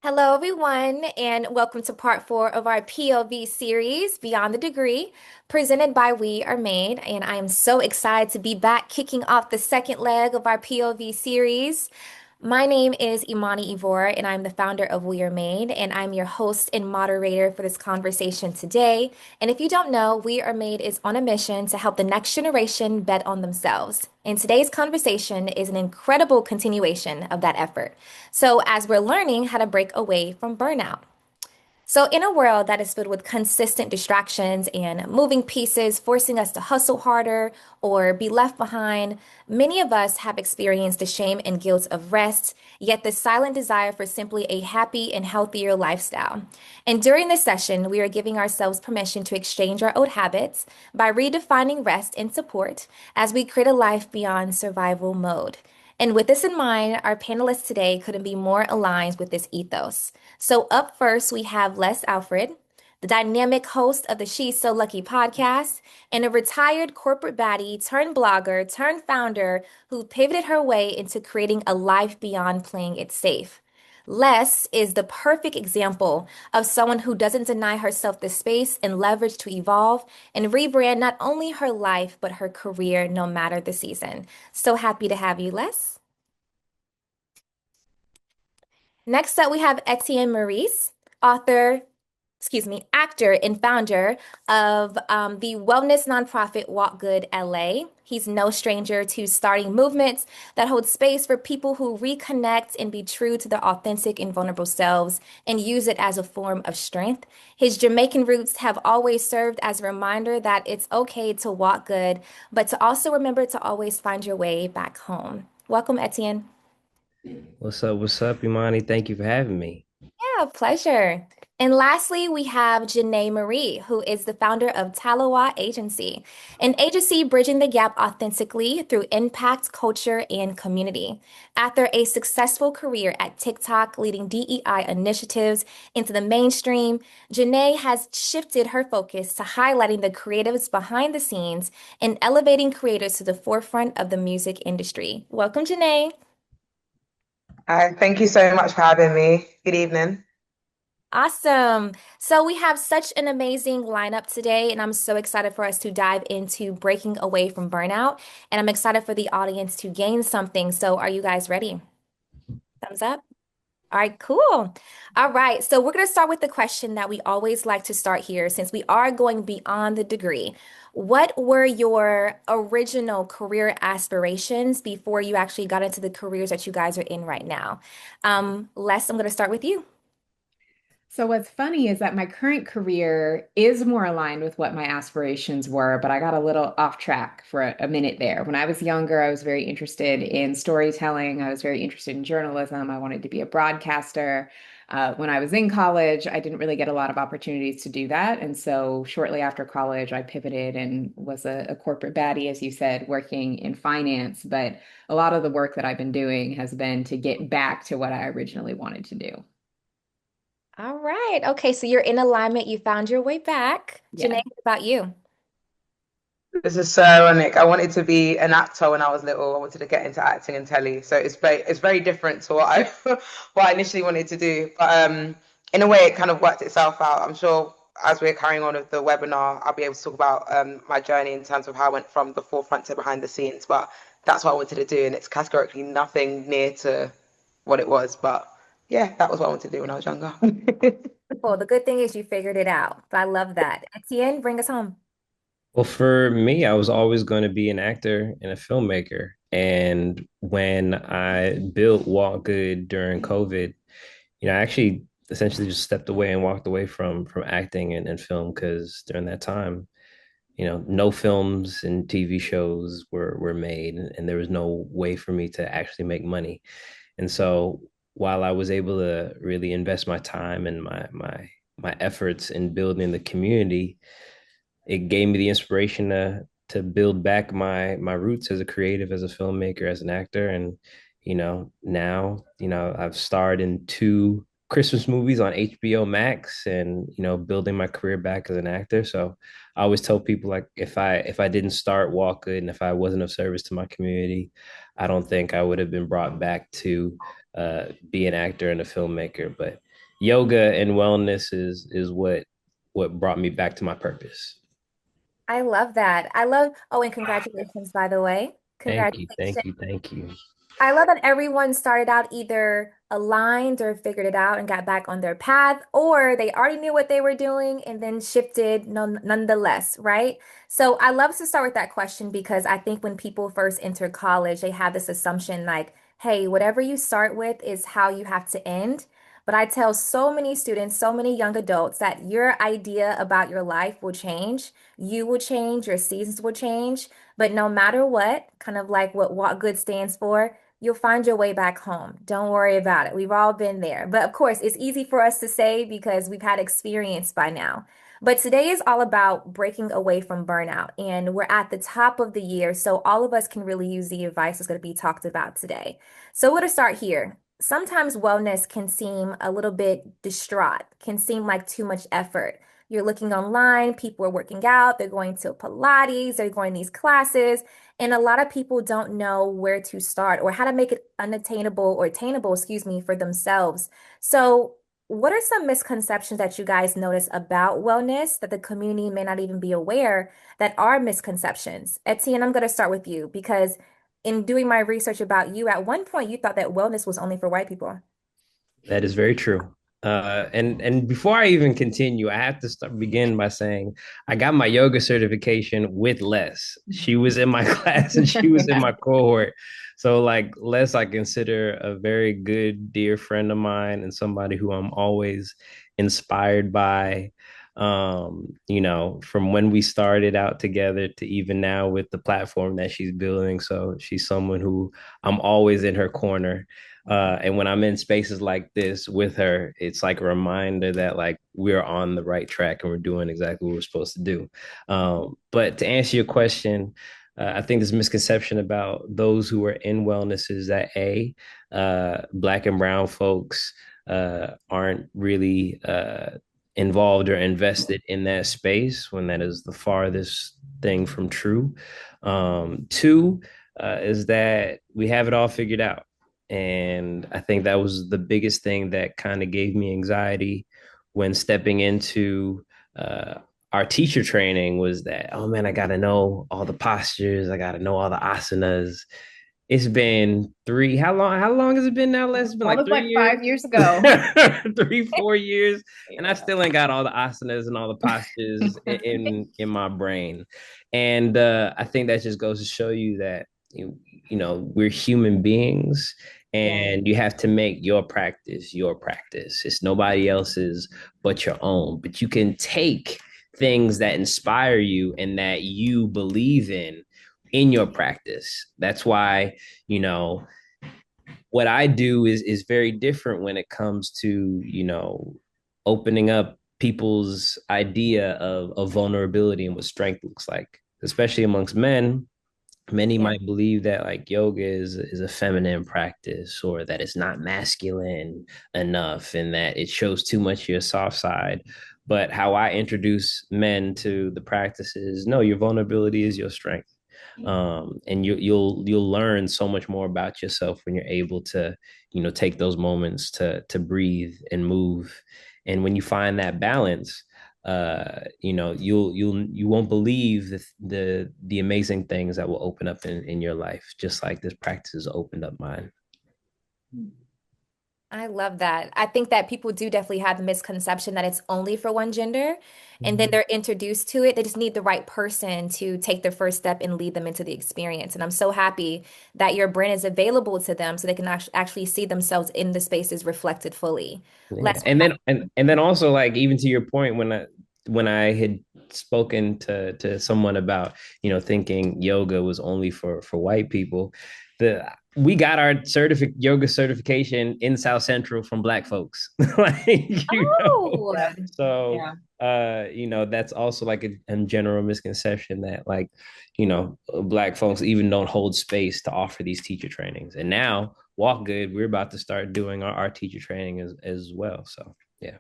Hello, everyone, and welcome to part four of our POV series, Beyond the Degree, presented by We Are Made. And I am so excited to be back kicking off the second leg of our POV series. My name is Imani Ivor, and I'm the founder of We Are Made, and I'm your host and moderator for this conversation today. And if you don't know, We Are Made is on a mission to help the next generation bet on themselves. And today's conversation is an incredible continuation of that effort. So, as we're learning how to break away from burnout. So, in a world that is filled with consistent distractions and moving pieces forcing us to hustle harder or be left behind, many of us have experienced the shame and guilt of rest, yet the silent desire for simply a happy and healthier lifestyle. And during this session, we are giving ourselves permission to exchange our old habits by redefining rest and support as we create a life beyond survival mode. And with this in mind, our panelists today couldn't be more aligned with this ethos. So, up first, we have Alfred, the dynamic host of the She's So Lucky podcast, and a retired corporate baddie turned blogger turned founder who pivoted her way into creating a life beyond playing it safe. Les is the perfect example of someone who doesn't deny herself the space and leverage to evolve and rebrand not only her life, but her career, no matter the season. So happy to have you, Les. Next up, we have Etienne Maurice, actor and founder of the wellness nonprofit WalkGood LA. He's no stranger to starting movements that hold space for people who reconnect and be true to their authentic and vulnerable selves and use it as a form of strength. His Jamaican roots have always served as a reminder that it's okay to walk good, but to also remember to always find your way back home. Welcome, Etienne. What's up? What's up, Imani? Thank you for having me. Yeah, pleasure. And lastly, we have Janay Marie, who is the founder of TALLWAH Agency, an agency bridging the gap authentically through impact, culture, and community. After a successful career at TikTok, leading DEI initiatives into the mainstream, Janay has shifted her focus to highlighting the creatives behind the scenes and elevating creators to the forefront of the music industry. Welcome, Janay. Hi, thank you so much for having me. Good evening. Awesome. So we have such an amazing lineup today, and I'm so excited for us to dive into breaking away from burnout. And I'm excited for the audience to gain something. So are you guys ready? Thumbs up. All right, cool. All right, so we're going to start with the question that we always like to start here since we are going beyond the degree. What were your original career aspirations before you actually got into the careers that you guys are in right now? Les, I'm going to start with you. So what's funny is that my current career is more aligned with what my aspirations were, but I got a little off track for a minute there. When I was younger, I was very interested in storytelling. I was very interested in journalism. I wanted to be a broadcaster. When I was in college, I didn't really get a lot of opportunities to do that. And so shortly after college, I pivoted and was a corporate baddie, as you said, working in finance. But a lot of the work that I've been doing has been to get back to what I originally wanted to do. All right. Okay, so you're in alignment. You found your way back. Janae, Yeah. what about you? This is so ironic. I wanted to be an actor when I was little. I wanted to get into acting and telly. So it's very different to what I what I initially wanted to do. But in a way it kind of worked itself out. I'm sure as we're carrying on with the webinar, I'll be able to talk about my journey in terms of how I went from the forefront to behind the scenes. But that's what I wanted to do, and it's categorically nothing near to what it was. But yeah, that was what I wanted to do when I was younger. Well, the good thing is you figured it out. I love that. Etienne, bring us home. Well, for me, I was always going to be an actor and a filmmaker. And when I built Walk Good during COVID, I actually essentially just stepped away and walked away from acting and film because during that time, no films and TV shows were made, and there was no way for me to actually make money. And so while I was able to really invest my time and my efforts in building the community, it gave me the inspiration to build back my roots as a creative, as a filmmaker, as an actor. And now I've starred in two Christmas movies on HBO Max, and building my career back as an actor. So I always tell people, like, if I didn't start Walk Good and if I wasn't of service to my community, I don't think I would have been brought back to be an actor and a filmmaker. But yoga and wellness is what brought me back to my purpose. I love that. I love, oh, and congratulations, by the way. Thank you, Congratulations. thank you, thank you. I love that everyone started out either aligned or figured it out and got back on their path, or they already knew what they were doing and then shifted nonetheless, right? So I love to start with that question because I think when people first enter college, they have this assumption like, hey, whatever you start with is how you have to end. But I tell so many students, so many young adults that your idea about your life will change. You will change, your seasons will change. But no matter what, kind of like what Walk Good stands for, you'll find your way back home. Don't worry about it. We've all been there. But of course, it's easy for us to say because we've had experience by now. But today is all about breaking away from burnout. And we're at the top of the year, so all of us can really use the advice that's going to be talked about today. So we're going to start here. Sometimes wellness can seem a little bit distraught, can seem like too much effort. You're looking online, people are working out, they're going to Pilates, they're going to these classes, and a lot of people don't know where to start or how to make it unattainable or attainable, excuse me, for themselves. So, what are some misconceptions that you guys notice about wellness that the community may not even be aware that are misconceptions? Etienne, I'm going to start with you because in doing my research about you, at one point you thought that wellness was only for white people. That is very true. And before I even continue, I have to begin by saying I got my yoga certification with Les. She was in my class and she was in my cohort. So like Les, I consider a very good dear friend of mine and somebody who I'm always inspired by. From when we started out together to even now with the platform that she's building. So she's someone who I'm always in her corner. And when I'm in spaces like this with her, it's like a reminder that like we're on the right track and we're doing exactly what we're supposed to do. But to answer your question, I think there's a misconception about those who are in wellness is that Black and brown folks aren't really involved or invested in that space when that is the farthest thing from true. Two is that we have it all figured out. And I think that was the biggest thing that kind of gave me anxiety when stepping into uh, our teacher training was that, oh man, I got to know all the postures. I got to know all the asanas. It's been how long has it been now? Les? It's been That like was three like years, 5 years ago. 3, 4 years. And I Yeah. still ain't got all the asanas and all the postures in my brain. And I think that just goes to show you that we're human beings Yeah. and you have to make your practice your practice. It's nobody else's but your own. But you can take things that inspire you and that you believe in your practice. That's why, you know, what I do is very different when it comes to, opening up people's idea of vulnerability and what strength looks like, especially amongst men. Many Yeah. might believe that like yoga is a feminine practice or that it's not masculine enough and that it shows too much your soft side. But how I introduce men to the practice is no, your vulnerability is your strength. And you'll learn so much more about yourself when you're able to take those moments to breathe and move. And when you find that balance, you won't believe the amazing things that will open up in your life, just like this practice has opened up mine. I love that. I think that people do definitely have the misconception that it's only for one gender, and then they're introduced to it. They just need the right person to take their first step and lead them into the experience. And I'm so happy that your brand is available to them so they can actually see themselves in the spaces reflected fully. Yeah. Let's, And then also like even to your point when I had spoken to someone about thinking yoga was only for white people, the we got our yoga certification in South Central from Black folks. like you know oh, Yeah. so Yeah. that's also like a general misconception that like Black folks even don't hold space to offer these teacher trainings. And now WalkGood, we're about to start doing our teacher training as well. So yeah.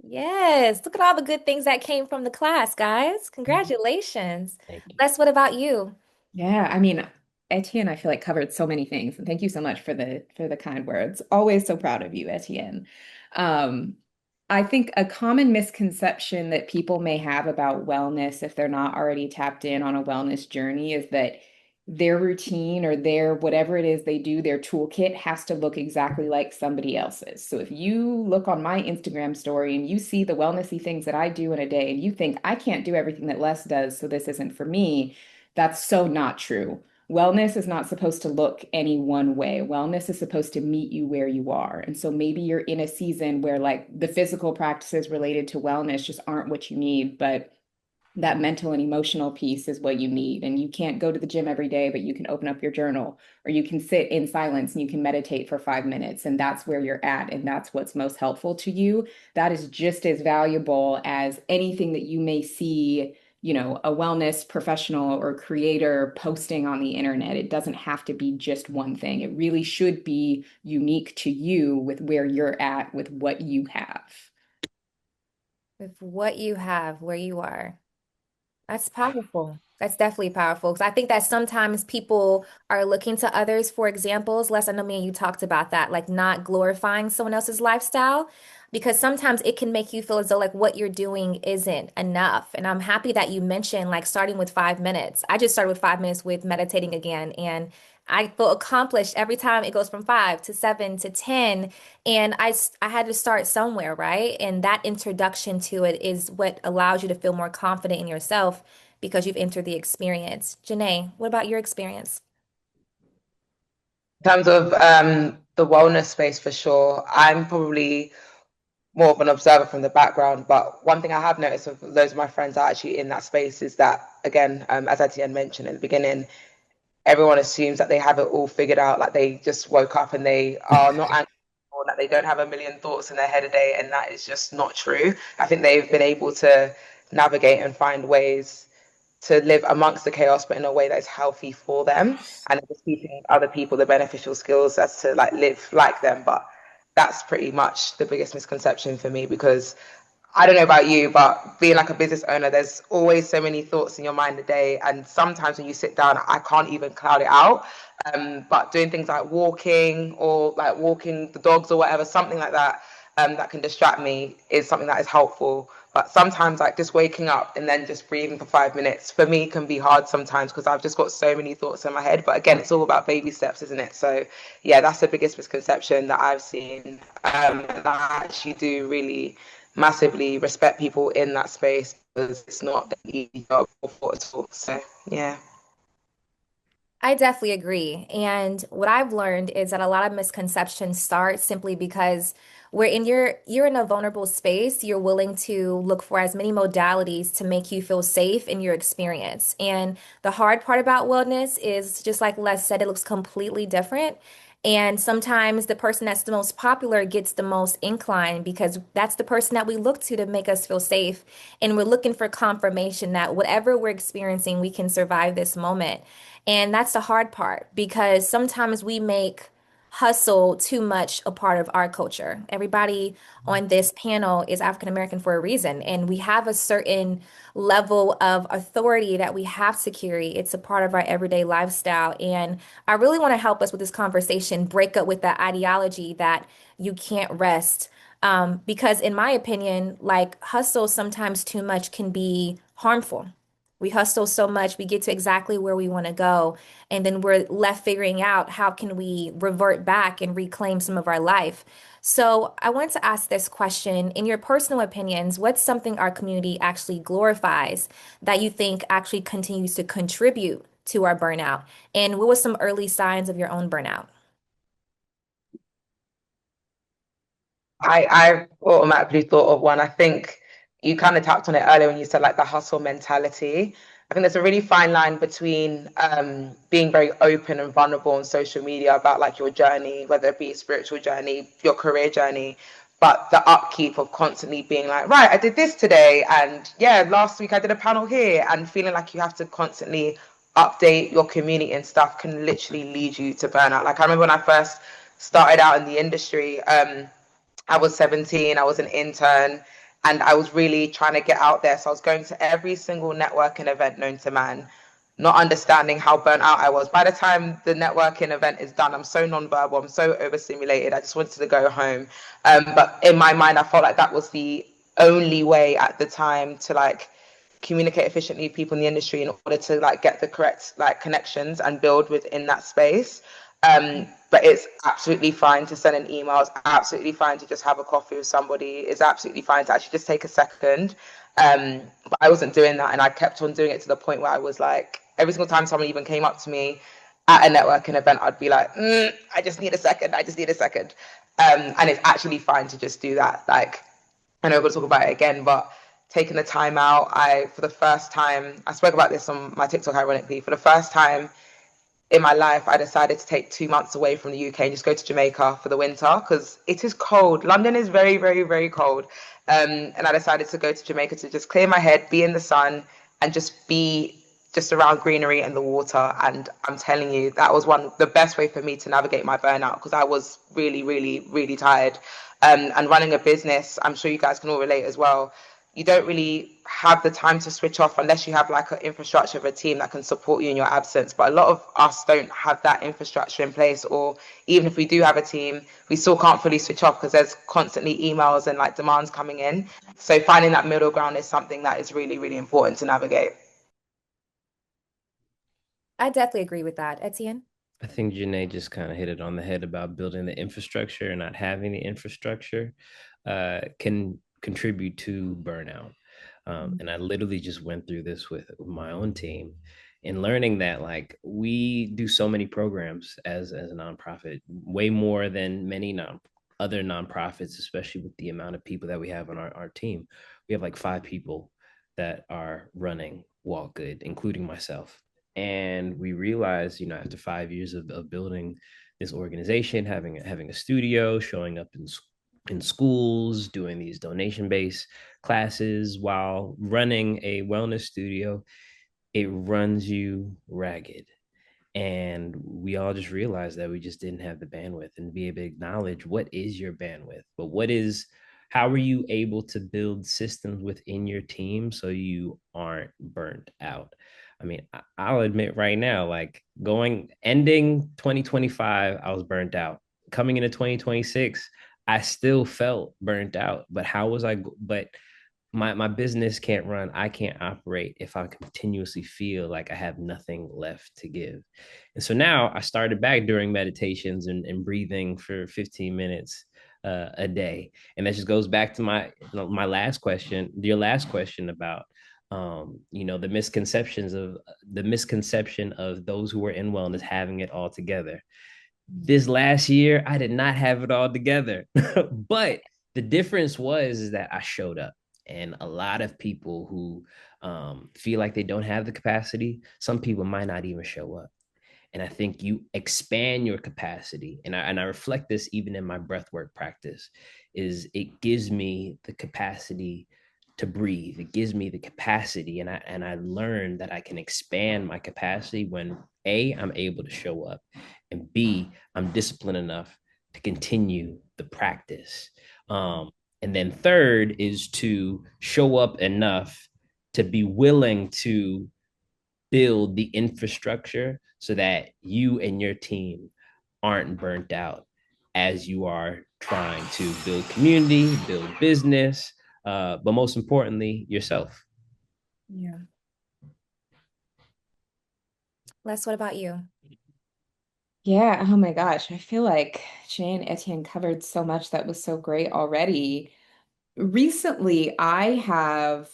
yes. Look at all the good things that came from the class, guys. Congratulations. Thank you. Les, what about you? Yeah, I mean, Etienne, I feel like covered so many things, and thank you so much for the kind words. Always so proud of you, Etienne. Um, I think a common misconception that people may have about wellness, if they're not already tapped in on a wellness journey, is that their routine or their whatever it is they do, their toolkit has to look exactly like somebody else's. So if you look on my Instagram story and you see the wellnessy things that I do in a day and you think I can't do everything that Les does, so this isn't for me, that's so not true. Wellness is not supposed to look any one way. Wellness is supposed to meet you where you are. And so maybe you're in a season where like the physical practices related to wellness just aren't what you need, but that mental and emotional piece is what you need. And you can't go to the gym every day, but you can open up your journal or you can sit in silence and you can meditate for 5 minutes. And that's where you're at. And that's what's most helpful to you. That is just as valuable as anything that you may see, you know, a wellness professional or creator posting on the internet. It doesn't have to be just one thing. It really should be unique to you with where you're at, with what you have. With what you have, where you are. That's powerful. That's definitely powerful because I think that sometimes people are looking to others for examples. Les, I know me and you talked about that, like not glorifying someone else's lifestyle, because sometimes it can make you feel as though like what you're doing isn't enough. And I'm happy that you mentioned like starting with 5 minutes. I just started with 5 minutes with meditating again, and I feel accomplished every time it goes from 5 to 7 to 10. And I had to start somewhere, right? And that introduction to it is what allows you to feel more confident in yourself because you've entered the experience. Janay, what about your experience? In terms of the wellness space, for sure, I'm probably more of an observer from the background. But one thing I have noticed of loads of my friends are actually in that space is that, again, as Etienne mentioned in the beginning, everyone assumes that they have it all figured out, like they just woke up and they are not anxious or that they don't have a million thoughts in their head a day, and that is just not true. I think they've been able to navigate and find ways to live amongst the chaos, but in a way that is healthy for them, and just teaching other people the beneficial skills as to like live like them. But that's pretty much the biggest misconception for me, because I don't know about you, but being like a business owner, there's always so many thoughts in your mind a day. And sometimes when you sit down, I can't even cloud it out. But doing things like walking or like walking the dogs or whatever, something like that, that can distract me is something that is helpful. But sometimes like just waking up and then just breathing for 5 minutes for me can be hard sometimes because I've just got so many thoughts in my head. But again, it's all about baby steps, isn't it? So yeah, that's the biggest misconception that I've seen. And I actually do really massively respect people in that space because it's not an easy job for at all. So yeah. I definitely agree. And what I've learned is that a lot of misconceptions start simply because you're in a vulnerable space. You're willing to look for as many modalities to make you feel safe in your experience. And the hard part about wellness is just like Les said, it looks completely different. And sometimes the person that's the most popular gets the most incline because that's the person that we look to make us feel safe. And we're looking for confirmation that whatever we're experiencing, we can survive this moment. And that's the hard part because sometimes we make hustle too much a part of our culture. Everybody on this panel is African American for a reason, and we have a certain level of authority that we have to carry. It's a part of our everyday lifestyle. And I really want to help us with this conversation, break up with that ideology that you can't rest. Because in my opinion, like hustle sometimes too much can be harmful. We hustle so much, we get to exactly where we want to go, and then we're left figuring out how can we revert back and reclaim some of our life. So I want to ask this question. In your personal opinions, what's something our community actually glorifies that you think actually continues to contribute to our burnout? And what was some early signs of your own burnout? I automatically thought of one. I think you kind of tapped on it earlier when you said like the hustle mentality. I think there's a really fine line between being very open and vulnerable on social media about like your journey, whether it be a spiritual journey, your career journey, but the upkeep of constantly being like, right, I did this today, and yeah, last week I did a panel here, and feeling like you have to constantly update your community and stuff can literally lead you to burnout. Like I remember when I first started out in the industry, I was 17, I was an intern, and I was really trying to get out there. So I was going to every single networking event known to man, not understanding how burnt out I was. By the time the networking event is done, I'm so nonverbal, I'm so overstimulated. I just wanted to go home. But in my mind, I felt like that was the only way at the time to like communicate efficiently with people in the industry in order to like get the correct like connections and build within that space. But it's absolutely fine to send an email. It's absolutely fine to just have a coffee with somebody. It's absolutely fine to actually just take a second. But I wasn't doing that, and I kept on doing it to the point where I was like, every single time someone even came up to me at a networking event, I'd be like, I just need a second. I just need a second. And it's actually fine to just do that. Like, I know we're going to talk about it again, but taking the time out, for the first time, I spoke about this on my TikTok, ironically, for the first time in my life, I decided to take 2 months away from the UK and just go to Jamaica for the winter because it is cold. London is very, very, very cold. And I decided to go to Jamaica to just clear my head, be in the sun, and just be just around greenery and the water. And I'm telling you, that was the best way for me to navigate my burnout because I was really, really, really tired. And running a business, I'm sure you guys can all relate as well, you don't really have the time to switch off unless you have like an infrastructure of a team that can support you in your absence. But a lot of us don't have that infrastructure in place, or even if we do have a team, we still can't fully switch off because there's constantly emails and like demands coming in. So finding that middle ground is something that is really, really important to navigate. I definitely agree with that. Etienne? I think Janay just kind of hit it on the head about building the infrastructure and not having the infrastructure can contribute to burnout. And I literally just went through this with my own team and learning that like we do so many programs as a nonprofit, way more than many other nonprofits, especially with the amount of people that we have on our team. We have like 5 people that are running WalkGood, including myself. And we realized, after 5 years of building this organization, having a studio, showing up in schools, doing these donation based classes while running a wellness studio, it runs you ragged. And we all just realized that we just didn't have the bandwidth and be able to acknowledge what is your bandwidth, but how are you able to build systems within your team so you aren't burnt out? I mean, I'll admit right now, like ending 2025, I was burnt out. Coming into 2026, I still felt burnt out. But my business can't run. I can't operate if I continuously feel like I have nothing left to give. And so now I started back doing meditations and breathing for 15 minutes a day. And that just goes back to my last question, your last question about the misconception of those who are in wellness having it all together. This last year, I did not have it all together, but the difference was is that I showed up. And a lot of people who feel like they don't have the capacity, some people might not even show up. And I think you expand your capacity. And I reflect this even in my breathwork practice, is it gives me the capacity to breathe. It gives me the capacity. And I learned that I can expand my capacity when A, I'm able to show up, and B, I'm disciplined enough to continue the practice. And then third is to show up enough to be willing to build the infrastructure so that you and your team aren't burnt out as you are trying to build community, build business, but most importantly, yourself. Yeah. Les, what about you? Yeah, oh my gosh. I feel like Janay and Etienne covered so much that was so great already. Recently, I have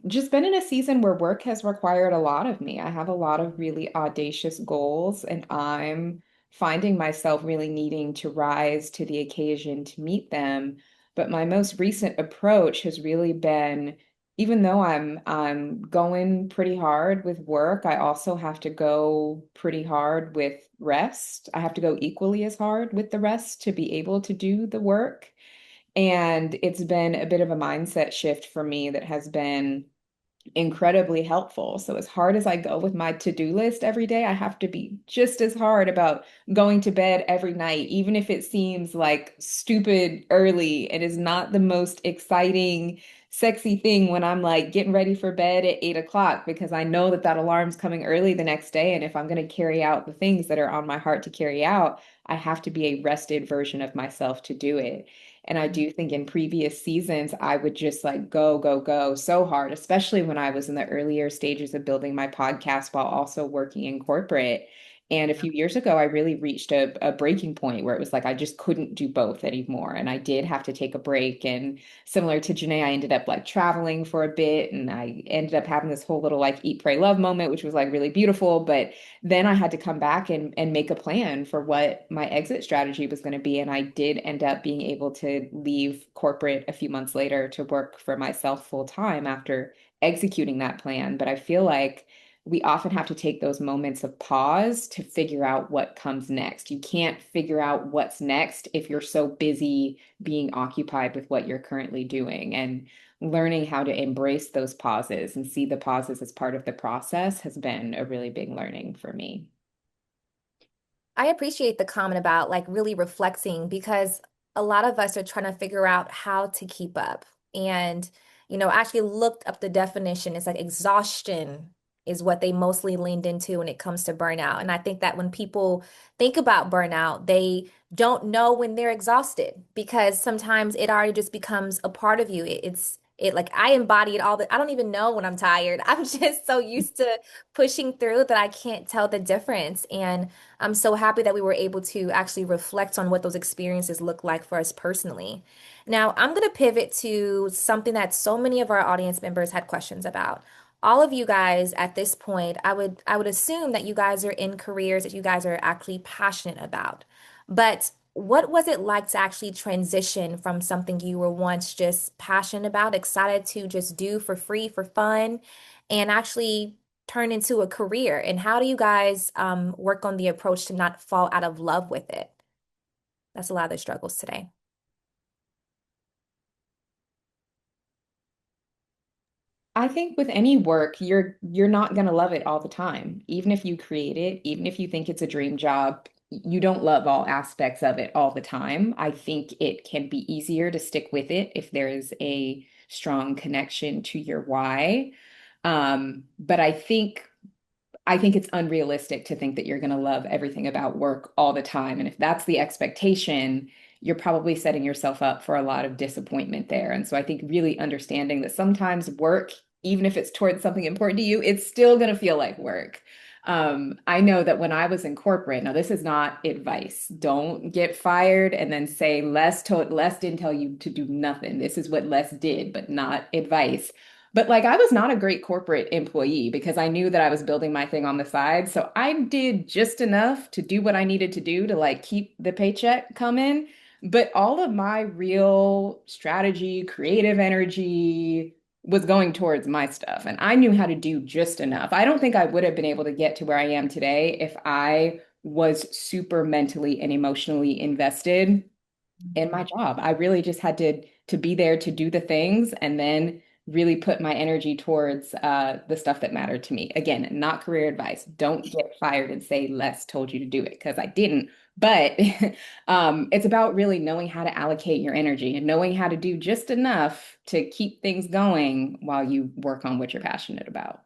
just been in a season where work has required a lot of me. I have a lot of really audacious goals, and I'm finding myself really needing to rise to the occasion to meet them. But my most recent approach has really been, even though I'm going pretty hard with work, I also have to go pretty hard with rest. I have to go equally as hard with the rest to be able to do the work. And it's been a bit of a mindset shift for me that has been incredibly helpful. So as hard as I go with my to-do list every day, I have to be just as hard about going to bed every night, even if it seems like stupid early. It is not the most exciting, sexy thing when I'm like getting ready for bed at 8 o'clock, because I know that that alarm's coming early the next day. And if I'm going to carry out the things that are on my heart to carry out, I have to be a rested version of myself to do it. And I do think in previous seasons, I would just like go, go, go so hard, especially when I was in the earlier stages of building my podcast while also working in corporate. And a few years ago, I really reached a breaking point where it was like I just couldn't do both anymore. And I did have to take a break. And similar to Janay, I ended up like traveling for a bit, and I ended up having this whole little like eat, pray, love moment, which was like really beautiful. But then I had to come back and make a plan for what my exit strategy was going to be. And I did end up being able to leave corporate a few months later to work for myself full time after executing that plan. But I feel like we often have to take those moments of pause to figure out what comes next. You can't figure out what's next if you're so busy being occupied with what you're currently doing. And learning how to embrace those pauses and see the pauses as part of the process has been a really big learning for me. I appreciate the comment about like really reflecting because a lot of us are trying to figure out how to keep up. And, actually looked up the definition. It's like exhaustion is what they mostly leaned into when it comes to burnout. And I think that when people think about burnout, they don't know when they're exhausted because sometimes it already just becomes a part of you. It like I embody it I don't even know when I'm tired. I'm just so used to pushing through that I can't tell the difference. And I'm so happy that we were able to actually reflect on what those experiences look like for us personally. Now, I'm going to pivot to something that so many of our audience members had questions about. All of you guys at this point, I would assume that you guys are in careers that you guys are actually passionate about. But what was it like to actually transition from something you were once just passionate about, excited to just do for free, for fun, and actually turn into a career? And how do you guys work on the approach to not fall out of love with it? That's a lot of the struggles today. I think with any work, you're not going to love it all the time. Even if you create it, even if you think it's a dream job, you don't love all aspects of it all the time. I think it can be easier to stick with it if there is a strong connection to your why. But I think it's unrealistic to think that you're going to love everything about work all the time. And if that's the expectation, you're probably setting yourself up for a lot of disappointment there. And so I think really understanding that sometimes work, even if it's towards something important to you, it's still going to feel like work. I know that when I was in corporate, now this is not advice. Don't get fired and then say Les didn't tell you to do nothing. This is what Les did, but not advice. But like I was not a great corporate employee because I knew that I was building my thing on the side. So I did just enough to do what I needed to do to like keep the paycheck coming. But all of my real strategy, creative energy was going towards my stuff. And I knew how to do just enough. I don't think I would have been able to get to where I am today if I was super mentally and emotionally invested in my job. I really just had to be there to do the things and then really put my energy towards the stuff that mattered to me. Again, not career advice. Don't get fired and say Les told you to do it because I didn't. But it's about really knowing how to allocate your energy and knowing how to do just enough to keep things going while you work on what you're passionate about.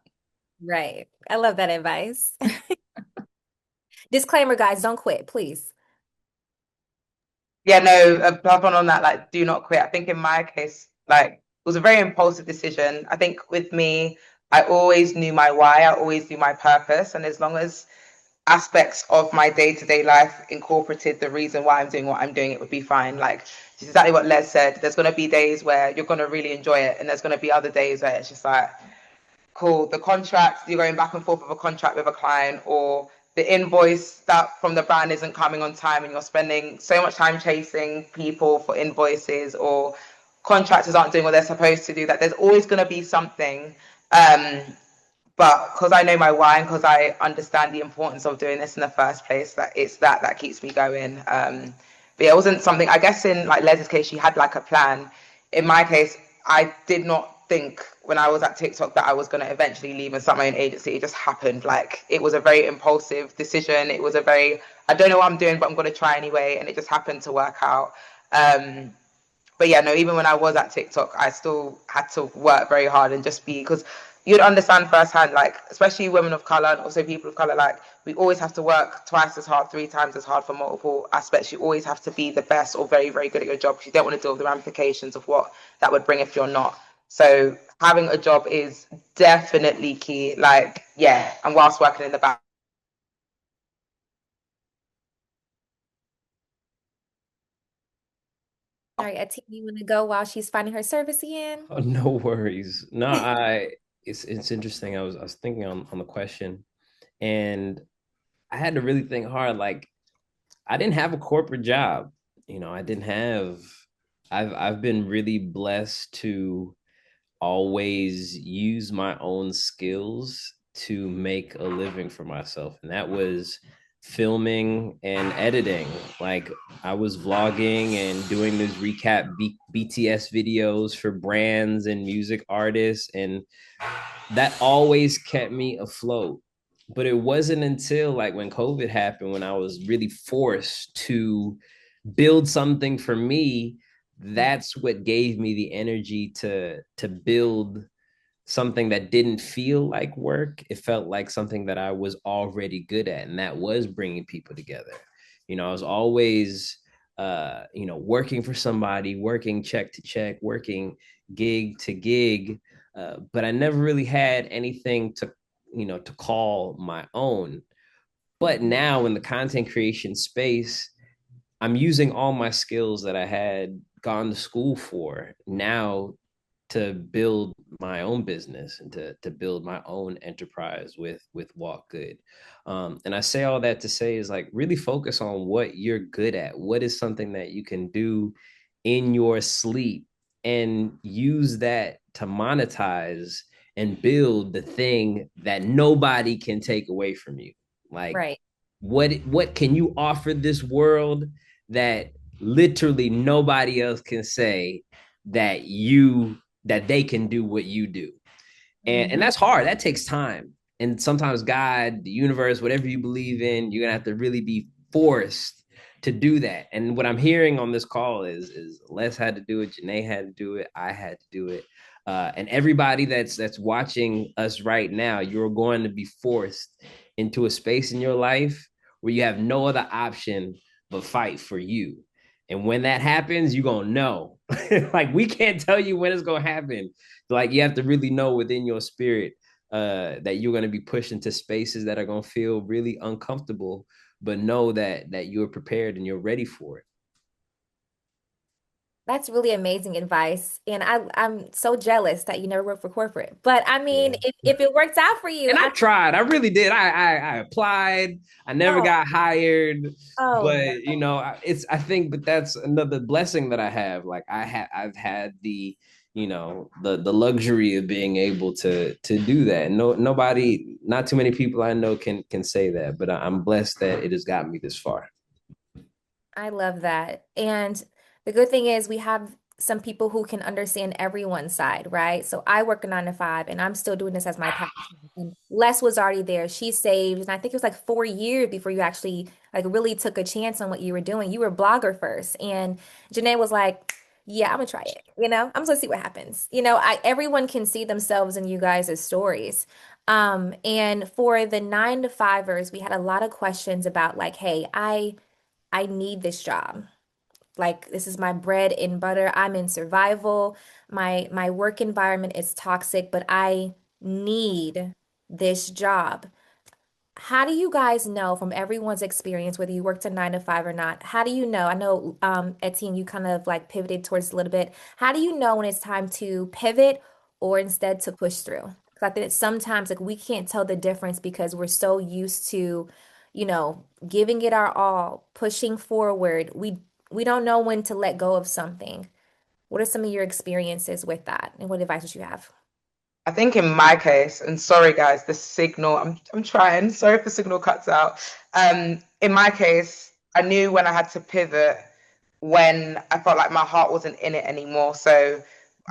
Right. I love that advice. Disclaimer, guys, don't quit, please. Yeah, no, above and on that, like, do not quit. I think in my case, like, it was a very impulsive decision. I think with me, I always knew my why, I always knew my purpose. And as long as aspects of my day-to-day life incorporated the reason why I'm doing what I'm doing, it would be fine. Like, it's exactly what Les said. There's going to be days where you're going to really enjoy it. And there's going to be other days where it's just like, cool, the contract, you're going back and forth with a contract with a client, or the invoice that from the brand isn't coming on time and you're spending so much time chasing people for invoices, or contractors aren't doing what they're supposed to do, that there's always going to be something. But because I know my why and because I understand the importance of doing this in the first place, that it's that keeps me going. But yeah, it wasn't something, I guess in like Les's case, she had like a plan. In my case, I did not think when I was at TikTok that I was going to eventually leave and start my own agency. It just happened. Like, it was a very impulsive decision. It was a very, I don't know what I'm doing, but I'm going to try anyway. And it just happened to work out. But yeah, no, even when I was at TikTok, I still had to work very hard and just be, because you'd understand firsthand, like, especially women of color and also people of color, like, we always have to work twice as hard, three times as hard for multiple aspects. You always have to be the best or very, very good at your job, because you don't want to deal with the ramifications of what that would bring if you're not. So having a job is definitely key. Like, yeah, and whilst working in the back. All right, Etienne, you want to go while she's finding her service again? Oh, no worries. No, it's interesting. I was thinking on the question, and I had to really think hard. Like, I didn't have a corporate job. I didn't have. I've been really blessed to always use my own skills to make a living for myself. And that was filming and editing. Like, I was vlogging and doing those recap BTS videos for brands and music artists. And that always kept me afloat. But it wasn't until like when COVID happened, when I was really forced to build something for me, that's what gave me the energy to build something that didn't feel like work. It felt like something that I was already good at, and that was bringing people together. I was always working for somebody, working check to check, working gig to gig, but I never really had anything to call my own. But now in the content creation space, I'm using all my skills that I had gone to school for now to build my own business and to build my own enterprise with WalkGood. And I say all that to say is, like, really focus on what you're good at. What is something that you can do in your sleep, and use that to monetize and build the thing that nobody can take away from you. Like, Right. what can you offer this world that literally nobody else can say that they can do what you do? And that's hard. That takes time. And sometimes God, the universe, whatever you believe in, you're gonna have to really be forced to do that. And what I'm hearing on this call is Les had to do it, Janay had to do it, I had to do it. And everybody that's watching us right now, you're going to be forced into a space in your life where you have no other option but fight for you. And when that happens, you're gonna know. Like, we can't tell you when it's gonna happen. Like, you have to really know within your spirit that you're gonna be pushed into spaces that are gonna feel really uncomfortable, but know that you're prepared and you're ready for it. That's really amazing advice. And I'm so jealous that you never worked for corporate. But I mean, Yeah. if it works out for you, And I tried. I really did. I applied. I never oh, got hired. oh But no. I think, but that's another blessing that I have. Like, I've had the luxury of being able to do that. No, nobody, not too many people I know can say that. But I'm blessed that it has gotten me this far. I love that. And the good thing is we have some people who can understand everyone's side, right? So I work a 9 to 5 and I'm still doing this as my passion. And Les was already there. She saved, and I think it was like 4 years before you actually like really took a chance on what you were doing. You were a blogger first. And Janae was like, yeah, I'm gonna try it. I'm just gonna see what happens. Everyone can see themselves in you guys' stories. And for the 9 to 5ers, we had a lot of questions about like, hey, I need this job. Like, this is my bread and butter. I'm in survival. My work environment is toxic, but I need this job. How do you guys know from everyone's experience, whether you worked a 9 to 5 or not? How do you know? I know, Etienne, you kind of like pivoted towards a little bit. How do you know when it's time to pivot or instead to push through? Because I think that sometimes like we can't tell the difference because we're so used to, giving it our all, pushing forward. We don't know when to let go of something. What are some of your experiences with that, and what advice would you have? I think in my case, and sorry guys, the signal, I'm trying. Sorry if the signal cuts out. In my case, I knew when I had to pivot when I felt like my heart wasn't in it anymore. So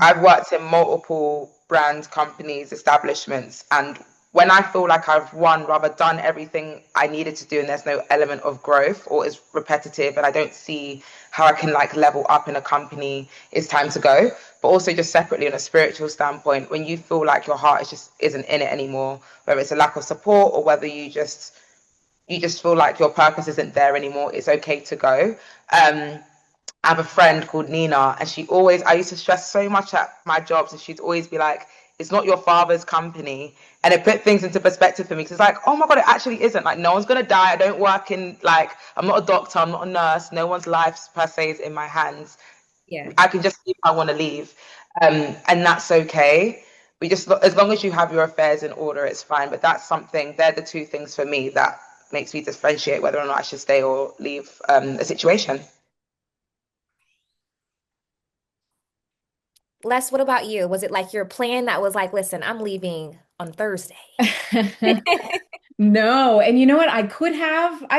I've worked in multiple brand companies, establishments, and when I feel like I've rather done everything I needed to do and there's no element of growth or is repetitive and I don't see how I can like level up in a company, it's time to go. But also just separately on a spiritual standpoint, when you feel like your heart is just isn't in it anymore, whether it's a lack of support or whether you just feel like your purpose isn't there anymore, it's okay to go. I have a friend called Nina, and I used to stress so much at my jobs, and she'd always be like, it's not your father's company. And it put things into perspective for me. Cause it's like, oh my God, it actually isn't. Like, no one's going to die. I don't work in, like, I'm not a doctor, I'm not a nurse. No one's life per se is in my hands. Yeah. I can just leave if I want to leave. And that's okay. As long as you have your affairs in order, it's fine. But they're the two things for me that makes me differentiate whether or not I should stay or leave a situation. Les, what about you? Was it like your plan that was like, listen, I'm leaving on Thursday? No, and you know what? I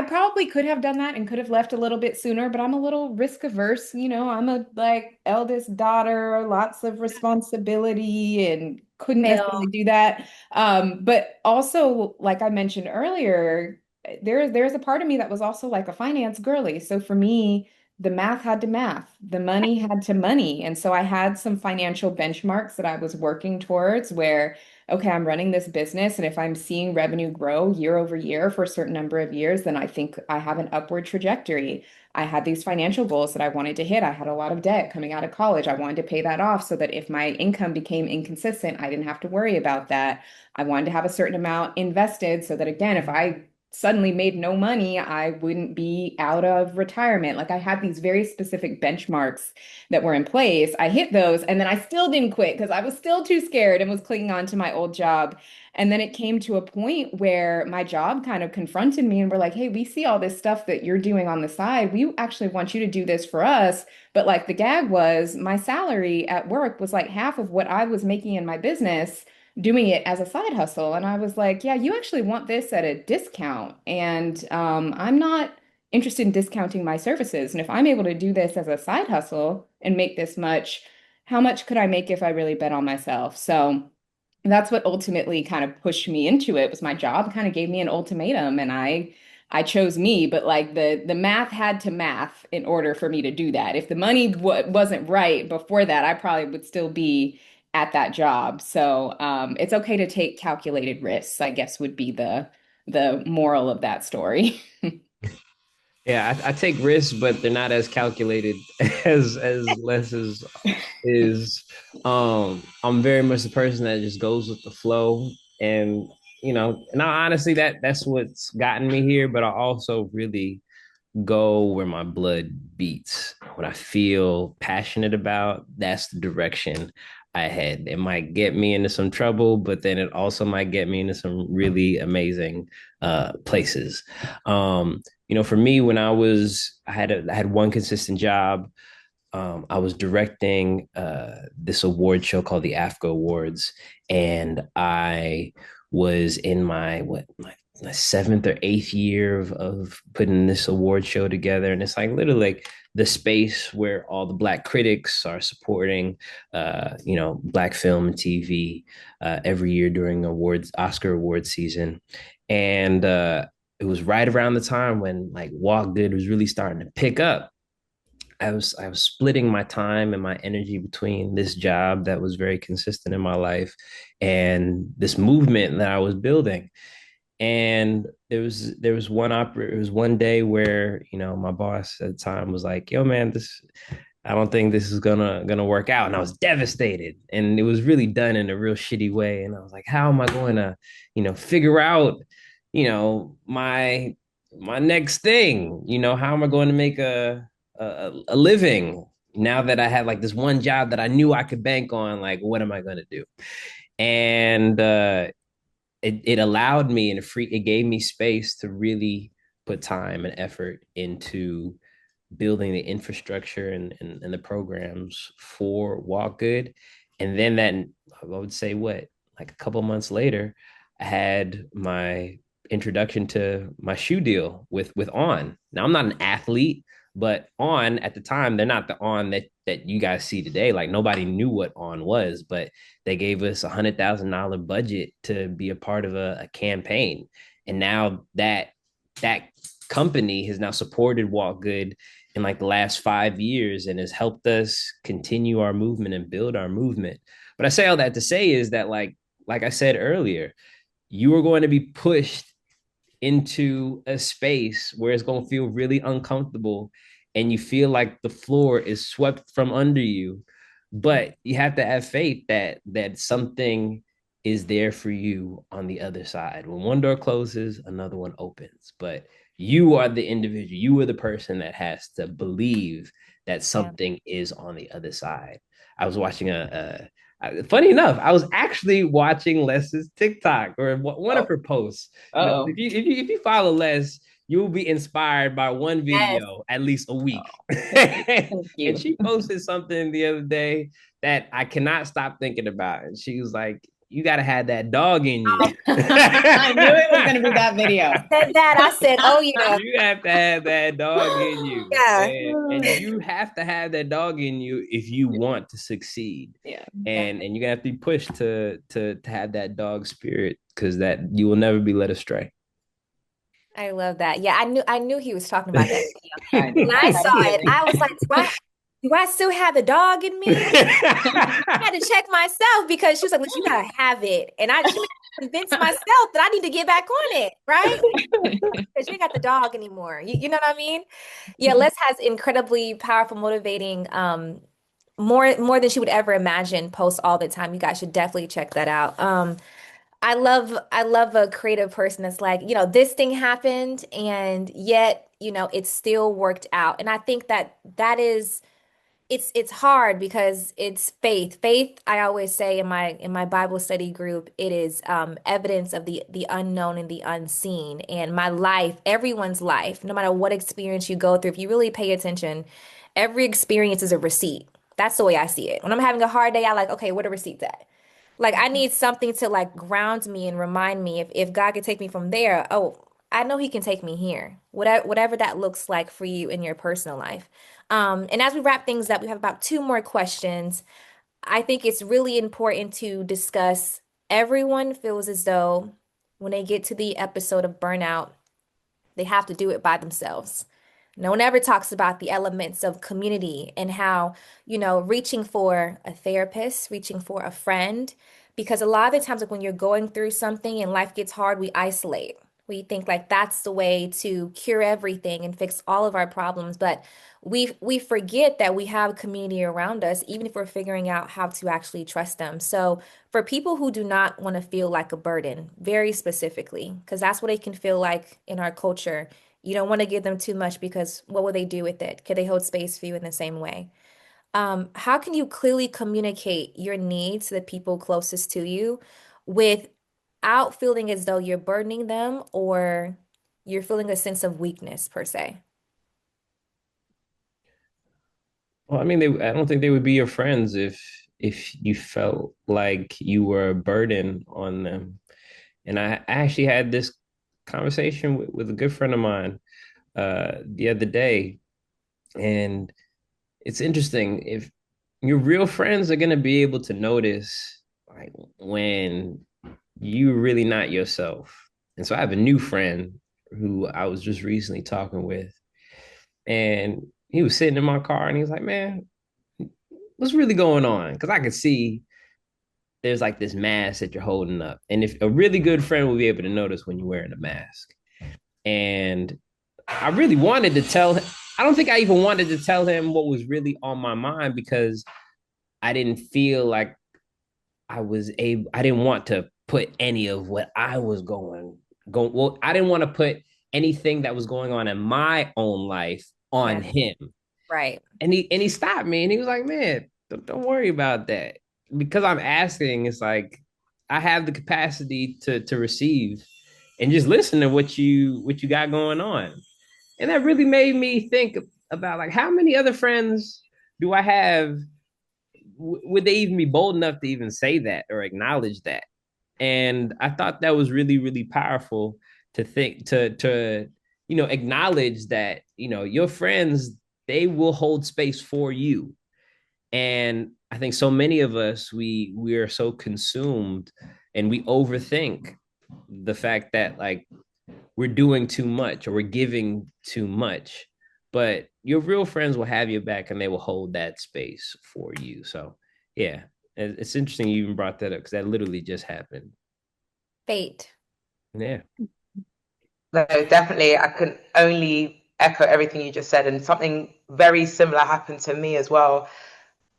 probably could have done that and could have left a little bit sooner, but I'm a little risk averse. I'm a like eldest daughter, lots of responsibility and couldn't necessarily Fail. do that. But also, like I mentioned earlier, there's a part of me that was also like a finance girly. So for me, the math had to math, the money had to money. And so I had some financial benchmarks that I was working towards where okay, I'm running this business, and if I'm seeing revenue grow year over year for a certain number of years, then I think I have an upward trajectory. I had these financial goals that I wanted to hit. I had a lot of debt coming out of college. I wanted to pay that off so that if my income became inconsistent, I didn't have to worry about that. I wanted to have a certain amount invested so that, again, if I suddenly made no money, I wouldn't be out of retirement. Like I had these very specific benchmarks that were in place. I hit those and then I still didn't quit because I was still too scared and was clinging on to my old job. And then it came to a point where my job kind of confronted me and were like, hey, we see all this stuff that you're doing on the side. We actually want you to do this for us. But like the gag was my salary at work was like half of what I was making in my business doing it as a side hustle. And I was like, yeah, you actually want this at a discount. And I'm not interested in discounting my services. And if I'm able to do this as a side hustle and make this much, how much could I make if I really bet on myself? So that's what ultimately kind of pushed me into it was my job kind of gave me an ultimatum and I chose me, but like the math had to math in order for me to do that. If the money wasn't right before that, I probably would still be at that job. So it's okay to take calculated risks, I guess would be the moral of that story. Yeah, I take risks, but they're not as calculated as less is. I'm very much the person that just goes with the flow, and and honestly, that's what's gotten me here. But I also really go where my blood beats. What I feel passionate about, that's the direction I head. It might get me into some trouble, but then it also might get me into some really amazing places. For me, when I had one consistent job. I was directing this award show called the AFCA Awards, and I was in my seventh or eighth year of putting this award show together, and it's like literally like the space where all the Black critics are supporting, Black film and TV every year during Oscar award season, and it was right around the time when like WalkGood was really starting to pick up. I was splitting my time and my energy between this job that was very consistent in my life and this movement that I was building. And it was one day where, my boss at the time was like, "Yo, man, this I don't think this is gonna work out." And I was devastated. And it was really done in a real shitty way. And I was like, how am I going to, figure out, my next thing? How am I going to make a living now that I had like this one job that I knew I could bank on? Like, what am I going to do? And it allowed me it gave me space to really put time and effort into building the infrastructure and the programs for WalkGood. And then I would say like a couple months later, I had my introduction to my shoe deal with On. Now I'm not an athlete, But on at the time, they're not the on that you guys see today. Like nobody knew what on was, but they gave us $100,000 budget to be a part of a campaign. And now that company has now supported WalkGood in like the last 5 years and has helped us continue our movement and build our movement. But I say all that to say is that like I said earlier, you are going to be pushed into a space where it's going to feel really uncomfortable and you feel like the floor is swept from under you, but you have to have faith that something is there for you on the other side. When one door closes, another one opens, but you are the individual, you are the person that has to believe that Yeah. something is on the other side. I was watching funny enough, I was actually watching Les's TikTok or one of Oh, her posts. You know, oh, if you follow Les, you'll be inspired by one Yes. video at least a week. oh, thank you. Thank And you. she posted something the other day that I cannot stop thinking about. And she was like, "You got to have that dog in you." I knew it was going to be that video. Said that. I said, oh yeah, You have to have that dog in you, yeah, and you have to have that dog in you if you want to succeed. Yeah. yeah. And you're gonna have to be pushed to have that dog spirit because that you will never be led astray. I love that. Yeah, I knew he was talking about that video. I When knew. I I had saw a it, feeling. I was like, do I still have the dog in me? I had to check myself because she was like, "Listen, you gotta have it," and she made me convince myself that I need to get back on it, right? Because you ain't got the dog anymore. You know what I mean? Yeah, Les has incredibly powerful, motivating, more than she would ever imagine posts all the time. You guys should definitely check that out. I love a creative person that's like, this thing happened and yet, it still worked out. And I think that is it's hard because it's faith. Faith, I always say in my Bible study group, it is evidence of the unknown and the unseen. And my life, everyone's life, no matter what experience you go through, if you really pay attention, every experience is a receipt. That's the way I see it. When I'm having a hard day, I like, okay, where the receipts at? Like I need something to like ground me and remind me if God could take me from there, oh, I know he can take me here. Whatever that looks like for you in your personal life. And as we wrap things up, we have about two more questions. I think it's really important to discuss everyone feels as though when they get to the episode of burnout, they have to do it by themselves. No one ever talks about the elements of community and how, reaching for a therapist, reaching for a friend, because a lot of the times, like when you're going through something and life gets hard, we isolate. We think like that's the way to cure everything and fix all of our problems, but we forget that we have community around us, even if we're figuring out how to actually trust them. So for people who do not want to feel like a burden, very specifically, because that's what it can feel like in our culture. You don't want to give them too much because what will they do with it? Could they hold space for you in the same way? How can you clearly communicate your needs to the people closest to you without feeling as though you're burdening them or you're feeling a sense of weakness per se? Well, I mean, I don't think they would be your friends if you felt like you were a burden on them. And I actually had this conversation with a good friend of mine the other day, and it's interesting if your real friends are gonna be able to notice like when you're really not yourself. And so I have a new friend who I was just recently talking with, and he was sitting in my car and he was like, "Man, what's really going on?" Because I could see there's like this mask that you're holding up. And if a really good friend will be able to notice when you're wearing a mask. And I really wanted to tell him, I don't think I even wanted to tell him what was really on my mind because I didn't feel like I didn't want to put any of what I was well, I didn't want to put anything that was going on in my own life on Yeah, him. right. And he stopped me and he was like, "Man, don't worry about that." Because I'm asking, it's like I have the capacity to receive and just listen to what you got going on. And that really made me think about like how many other friends do I have? Would they even be bold enough to even say that or acknowledge that? And I thought that was really, really powerful to think to acknowledge that your friends, they will hold space for you. And I think so many of us, we are so consumed and we overthink the fact that like we're doing too much or we're giving too much. But your real friends will have your back and they will hold that space for you. So yeah, it's interesting you even brought that up because that literally just happened. Fate. Yeah. No, definitely. I can only echo everything you just said, and something very similar happened to me as well.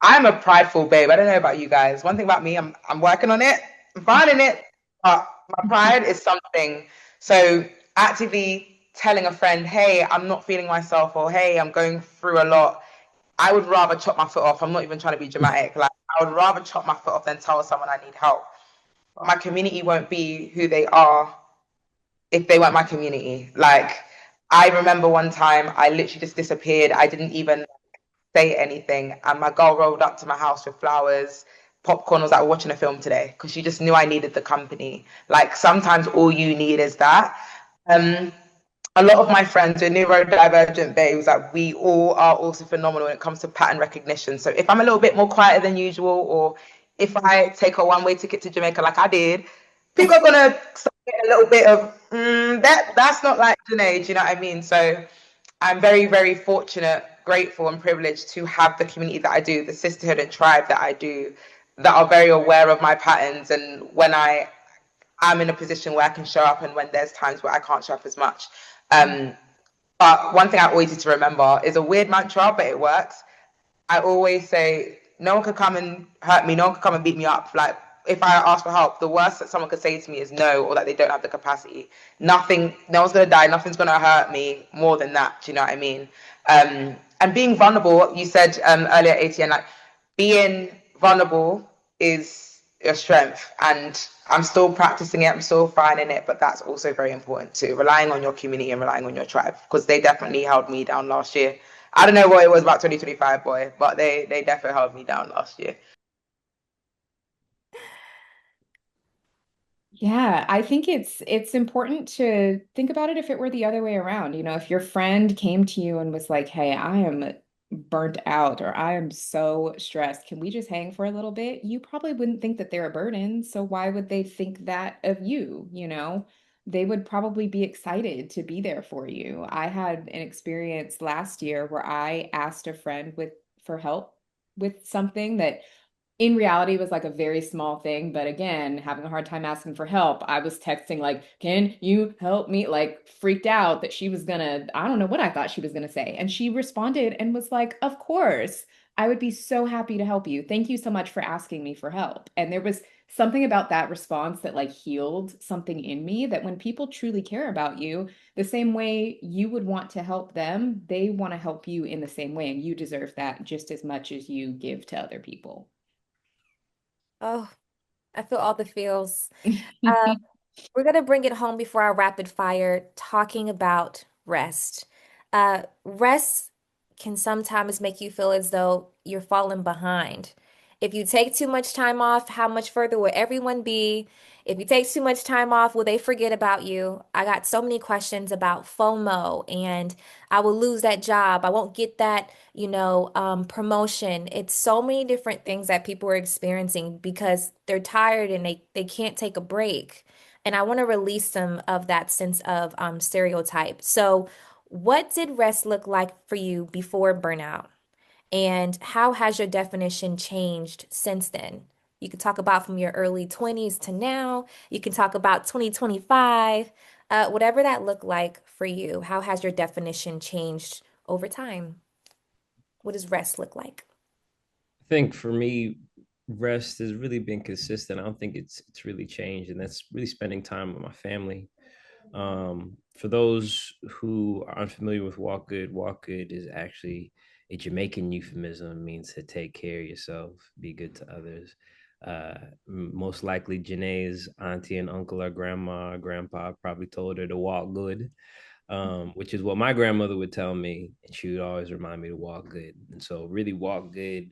I'm a prideful babe. I don't know about you guys. One thing about me, I'm working on it. I'm finding it. But my pride is something. So actively telling a friend, hey, I'm not feeling myself, or hey, I'm going through a lot. I would rather chop my foot off. I'm not even trying to be dramatic. Like I would rather chop my foot off than tell someone I need help. But my community won't be who they are if they weren't my community. Like I remember one time I literally just disappeared. I didn't even say anything. And my girl rolled up to my house with flowers, popcorn, was like, we're watching a film today because she just knew I needed the company. Like sometimes all you need is that. Um, a lot of my friends are neurodivergent babes. Like we all are also phenomenal when it comes to pattern recognition. So if I'm a little bit more quieter than usual, or if I take a one-way ticket to Jamaica like I did, people are gonna start getting a little bit of that's not like Janay, do you know what I mean? So I'm very, very fortunate, grateful, and privileged to have the community that I do, the sisterhood and tribe that I do, that are very aware of my patterns and when I am in a position where I can show up and when there's times where I can't show up as much. Um, but one thing I always need to remember is a weird mantra, but it works. I always say, no one could come and hurt me. No one could come and beat me up. Like, if I ask for help, the worst that someone could say to me is no, or that they don't have the capacity. Nothing, no one's going to die. Nothing's going to hurt me more than that. Do you know what I mean? And being vulnerable, you said earlier, Etienne, like being vulnerable is your strength. And I'm still practicing it. I'm still finding it. But that's also very important too. Relying on your community and relying on your tribe, because they definitely held me down last year. I don't know what it was about 2025, boy, but they definitely held me down last year. Yeah, I think it's important to think about it if it were the other way around. You know, if your friend came to you and was like, "Hey, I am burnt out or I am so stressed. Can we just hang for a little bit?" You probably wouldn't think that they're a burden. So why would they think that of you, you know? They would probably be excited to be there for you. I had an experience last year where I asked a friend with for help with something that in reality was like a very small thing, but again, having a hard time asking for help. I was texting like, "Can you help me?" Like freaked out that she was gonna, I don't know what I thought she was gonna say. And she responded and was like, "Of course, I would be so happy to help you. Thank you so much for asking me for help." And there was something about that response that like healed something in me, that when people truly care about you, the same way you would want to help them, they want to help you in the same way. And you deserve that just as much as you give to other people. Oh, I feel all the feels. Uh, we're gonna bring it home before our rapid fire, talking about rest. Rest can sometimes make you feel as though you're falling behind. If you take too much time off, how much further will everyone be? If you take too much time off, will they forget about you? I got so many questions about FOMO and I will lose that job. I won't get that, promotion. It's so many different things that people are experiencing because they're tired and they can't take a break. And I want to release some of that sense of stereotype. So, what did rest look like for you before burnout? And how has your definition changed since then? You can talk about from your early 20s to now. You can talk about 2025. Whatever that looked like for you, how has your definition changed over time? What does rest look like? I think for me, rest has really been consistent. I don't think it's really changed, and that's really spending time with my family. For those who are unfamiliar with Walk Good is actually a Jamaican euphemism. It means to take care of yourself, be good to others. Most likely, Janae's auntie and uncle or grandma or grandpa probably told her to walk good, which is what my grandmother would tell me, and she would always remind me to walk good. And so, really, walk good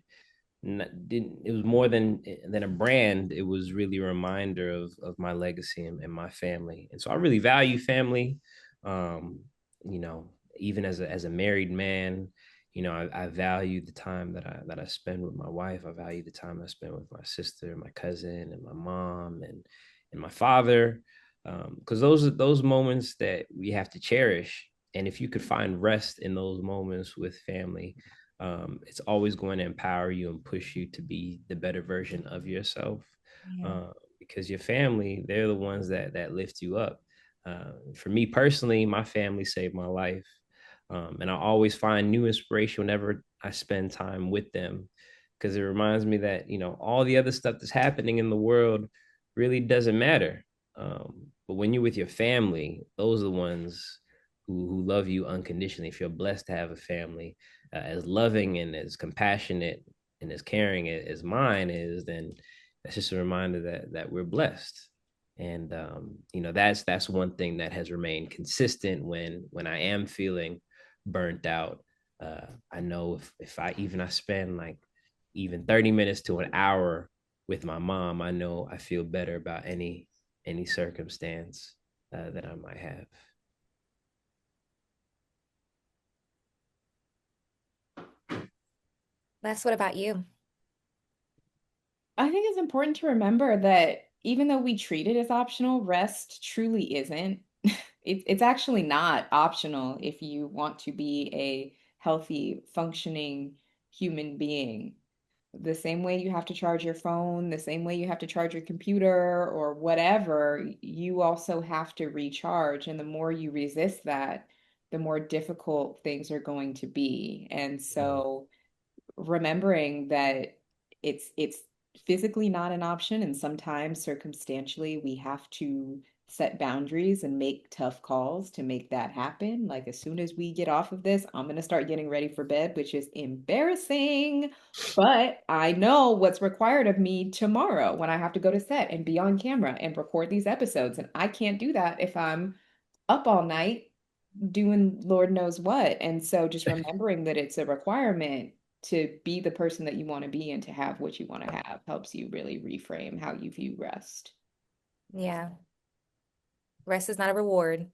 didn't it was more than a brand. It was really a reminder of my legacy and my family, and so I really value family. um you know, even as a married man, I value the time that I spend with my wife. I value the time I spend with my sister, my cousin, and my mom, and my father, because those are those moments that we have to cherish. And if you could find rest in those moments with family, it's always going to empower you and push you to be the better version of yourself. Yeah. Uh, because your family, they're the ones that lift you up. For me personally, my family saved my life. And I always find new inspiration whenever I spend time with them, because it reminds me that, all the other stuff that's happening in the world really doesn't matter. But when you're with your family, those are the ones who love you unconditionally. If you're blessed to have a family as loving and as compassionate and as caring as mine is, then that's just a reminder that we're blessed. And that's one thing that has remained consistent when I am feeling burnt out. I know if I spend like even 30 minutes to an hour with my mom, I know I feel better about any circumstance that I might have. Les, what about you? I think it's important to remember that even though we treat it as optional, rest truly isn't. It's actually not optional if you want to be a healthy, functioning human being. The same way you have to charge your phone, the same way you have to charge your computer or whatever, you also have to recharge. And the more you resist that, the more difficult things are going to be. And so remembering that it's physically not an option, and sometimes circumstantially we have to set boundaries and make tough calls to make that happen. Like as soon as we get off of this, I'm going to start getting ready for bed, which is embarrassing, but I know what's required of me tomorrow when I have to go to set and be on camera and record these episodes, and I can't do that if I'm up all night doing Lord knows what. And so just remembering that it's a requirement to be the person that you want to be and to have what you want to have helps you really reframe how you view rest. Yeah. Rest is not a reward.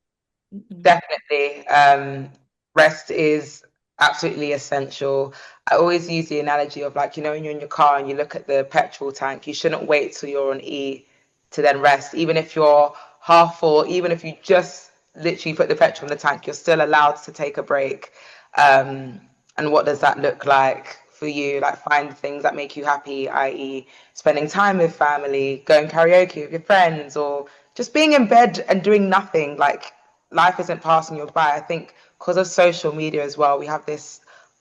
Mm-mm. Definitely. Rest is absolutely essential. I always use the analogy of like, when you're in your car and you look at the petrol tank, you shouldn't wait till you're on E to then rest. Even if you're half full, even if you just literally put the petrol in the tank, you're still allowed to take a break. Um, and what does that look like for you? Like find things that make you happy, i.e., spending time with family, going karaoke with your friends, or just being in bed and doing nothing. Like life isn't passing you by. I think because of social media as well, we have this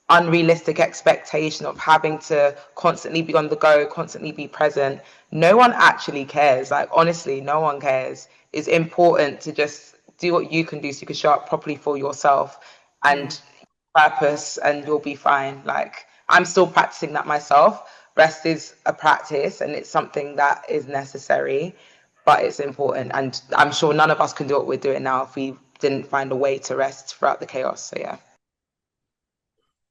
unrealistic expectation of having to constantly be on the go, constantly be present. No one actually cares. Like honestly, no one cares. It's important to just do what you can do so you can show up properly for yourself Yeah. and purpose, and you'll be fine. Like I'm still practicing that myself. Rest is a practice and it's something that is necessary, but it's important. And I'm sure none of us can do what we're doing now if we didn't find a way to rest throughout the chaos. So yeah.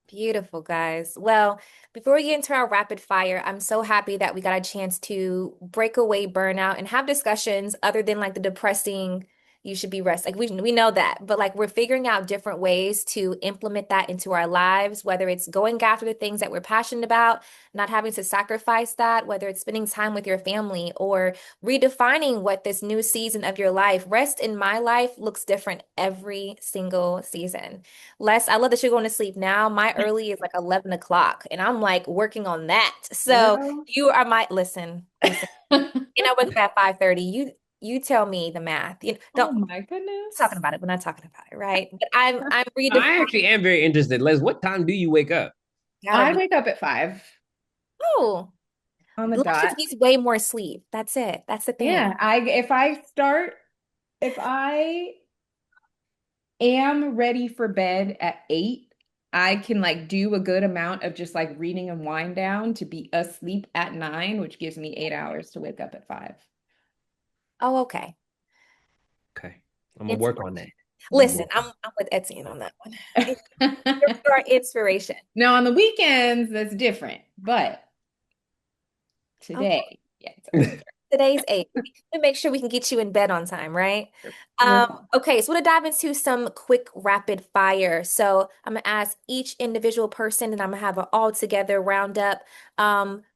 Beautiful, guys. Well, before we get into our rapid fire, I'm so happy that we got a chance to break away burnout and have discussions other than like the depressing, you should be rest. Like we know that, but like we're figuring out different ways to implement that into our lives, whether it's going after the things that we're passionate about, not having to sacrifice that, whether it's spending time with your family or redefining what this new season of your life. Rest in my life looks different every single season. Les, I love that you're going to sleep now. My early is like 11 o'clock, and I'm like working on that. So Girl. you are my listen. And I wake up at 5:30. You tell me the math. You know, Oh don't my talking goodness. about it. We're not talking about it, right? But I'm I redefining. actually am very interested. Les, what time do you wake up? Gotta I be. wake up at 5 Oh, on the Les dot. just needs way more sleep. That's it. That's the thing. Yeah, if I am ready for bed at 8, I can like do a good amount of just like reading and wind down to be asleep at 9, which gives me 8 hours to wake up at 5. Oh, okay. Okay, I'm gonna work on that. Inspiration. I'm gonna Listen, work. I'm with Etienne on that one. You're our inspiration. Now on the weekends, that's different, but Okay. today, yeah, it's early. Today's 8. To make sure we can get you in bed on time, right? Yeah. Okay, so we're gonna dive into some quick rapid fire. So I'm gonna ask each individual person, and I'm gonna have an all together roundup.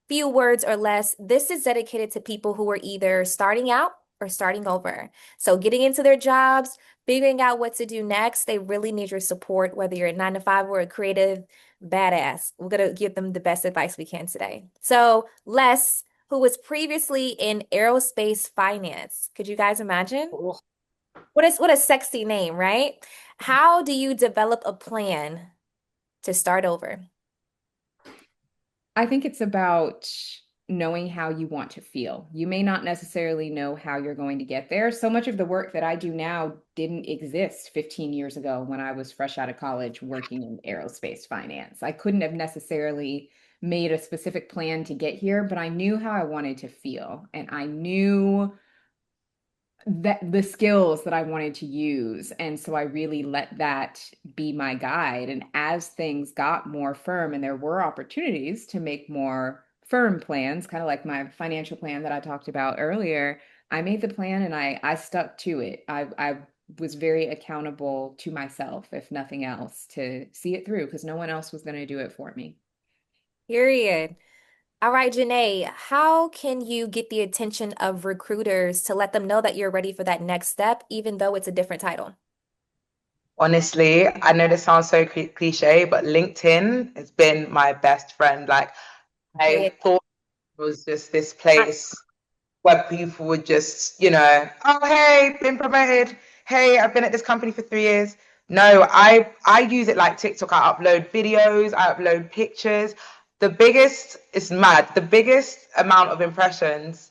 Few words or less. This is dedicated to people who are either starting out or starting over. So getting into their jobs, figuring out what to do next. They really need your support, whether you're a 9 to 5 or a creative badass. We're gonna give them the best advice we can today. So Les, who was previously in aerospace finance. Could you guys imagine? Oh, What a sexy name, right? How do you develop a plan to start over? I think it's about knowing how you want to feel. You may not necessarily know how you're going to get there. So much of the work that I do now didn't exist 15 years ago when I was fresh out of college working in aerospace finance. I couldn't have necessarily made a specific plan to get here, but I knew how I wanted to feel. And I knew that the skills that I wanted to use. And so I really let that be my guide. And as things got more firm and there were opportunities to make more firm plans, kind of like my financial plan that I talked about earlier, I made the plan and I stuck to it. I was very accountable to myself, if nothing else, to see it through because no one else was going to do it for me. Period. All right, Janay, how can you get the attention of recruiters to let them know that you're ready for that next step, even though it's a different title? honestly, I know this sounds so cliche, but LinkedIn has been my best friend. Like, Yeah. I thought it was just this place where people would just, oh, hey, been promoted. Hey, I've been at this company for 3 years. No, I use it like TikTok. I upload videos, I upload pictures. It's mad. The biggest amount of impressions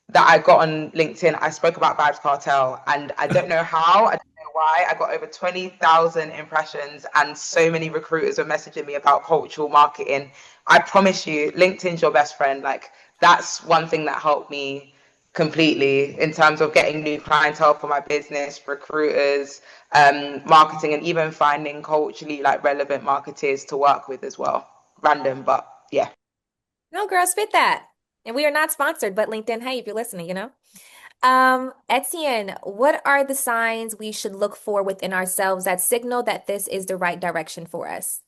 that I got on LinkedIn, I spoke about Vibes Cartel, and I don't know how, I don't know why. I got over 20,000 impressions, and so many recruiters were messaging me about cultural marketing. I promise you, LinkedIn's your best friend. Like, that's one thing that helped me completely in terms of getting new clientele for my business, recruiters, marketing, and even finding culturally like relevant marketers to work with as well. Random, but yeah. No, girl, spit that. And we are not sponsored, but LinkedIn, hey, if you're listening, you know. Etienne, what are the signs we should look for within ourselves that signal that this is the right direction for us?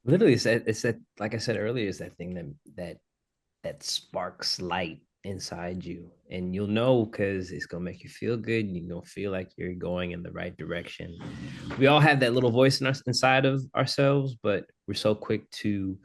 Literally, it's that like I said earlier, it's that thing that sparks light inside you, and you'll know because it's gonna make you feel good. You're gonna feel like you're going in the right direction. We all have that little voice in us inside of ourselves, but we're so quick to